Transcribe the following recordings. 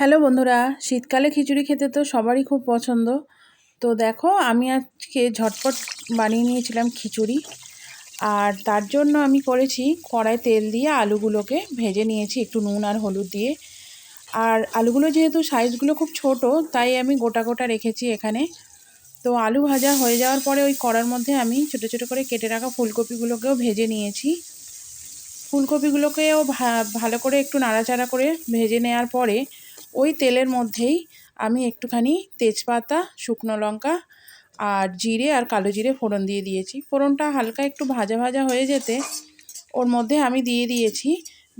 Hello বন্ধুরা, শীতকালে খিচুড়ি খেতে তো সবারই খুব পছন্দ। তো দেখো আমি আজকে ঝটপট বানিয়ে নিয়েছিলাম খিচুড়ি। আর তার জন্য আমি করেছি কড়াই তেল দিয়ে আলুগুলোকে ভেজে নিয়েছি একটু নুন আর হলুদ দিয়ে। আর আলুগুলো যেহেতু সাইজগুলো খুব ছোট, তাই আমি গোটা গোটা রেখেছি এখানে। তো আলু ভাজা হয়ে যাওয়ার পরে ওই কড়ার মধ্যে আমি ছোটো ছোটো করে কেটে রাখা ফুলকপিগুলোকেও ভেজে নিয়েছি। ফুলকপিগুলোকেও ভালো করে একটু নাড়াচাড়া করে ভেজে নেওয়ার পরে ওই তেলের মধ্যেই আমি একটুখানি তেজপাতা, শুকনো লঙ্কা আর জিরে আর কালো জিরে ফোড়ন দিয়ে দিয়েছি। ফোড়নটা হালকা একটু ভাজা ভাজা হয়ে যেতে ওর মধ্যে আমি দিয়ে দিয়েছি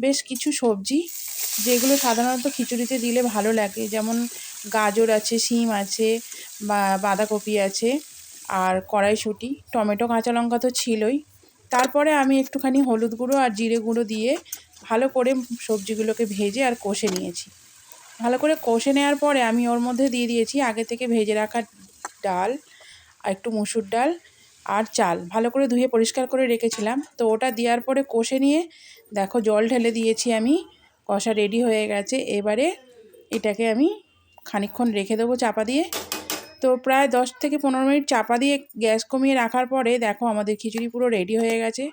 বেশ কিছু সবজি, যেগুলো সাধারণত খিচুড়িতে দিলে ভালো লাগে। যেমন গাজর আছে, শিম আছে, বাঁধাকপি আছে, আর কড়াইশুঁটি, টমেটো, কাঁচা লঙ্কা তো ছিলই। তারপরে আমি একটুখানি হলুদ গুঁড়ো আর জিরে গুঁড়ো দিয়ে ভালো করে সবজিগুলোকে ভেজে আর কষে নিয়েছি। ভালো করে কষে নেওয়ার পরে আমি ওর মধ্যে দিয়ে দিয়েছি আগে থেকে ভেজে রাখা ডাল, আর একটু মুসুর ডাল আর চাল ভালো করে ধুয়ে পরিষ্কার করে রেখেছিলাম। তো ওটা দেওয়ার পরে কষে নিয়ে দেখো জল ঢেলে দিয়েছি আমি। কষা রেডি হয়ে গেছে। এবারে এটাকে আমি খানিকক্ষণ রেখে দেবো চাপা দিয়ে। তো প্রায় 10 থেকে 15 মিনিট চাপা দিয়ে গ্যাস কমিয়ে রাখার পরে দেখো আমাদের খিচুড়ি পুরো রেডি হয়ে গেছে।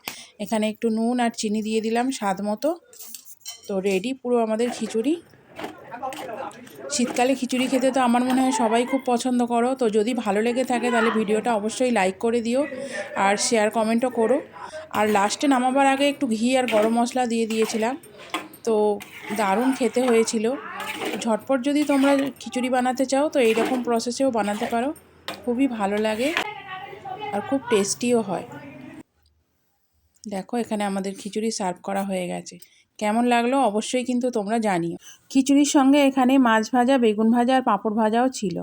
এখানে একটু নুন আর চিনি দিয়ে দিলাম স্বাদ মতো। তো রেডি পুরো আমাদের খিচুড়ি। শীতকালে খিচুড়ি খেতে তো আমার মনে হয় সবাই খুব পছন্দ করো। তো যদি ভালো লেগে থাকে তাহলে ভিডিওটা অবশ্যই লাইক করে দিও আর শেয়ার কমেন্টও করো। আর লাস্টে নামাবার আগে একটু ঘি আর গরম মশলা দিয়ে দিয়েছিলাম। তো দারুণ খেতে হয়েছিল। ঝটপট যদি তোমরা খিচুড়ি বানাতে চাও তো এইরকম প্রসেসেও বানাতে পারো, খুবই ভালো লাগে আর খুব টেস্টিও হয়। দেখো এখানে আমাদের খিচুড়ি সার্ভ করা হয়ে গেছে। কেমন লাগলো অবশ্যই কিন্তু তোমরা জানিও। খিচুড়ির সঙ্গে এখানে মাছ ভাজা, বেগুন ভাজা আর পাঁপড় ভাজাও ছিল।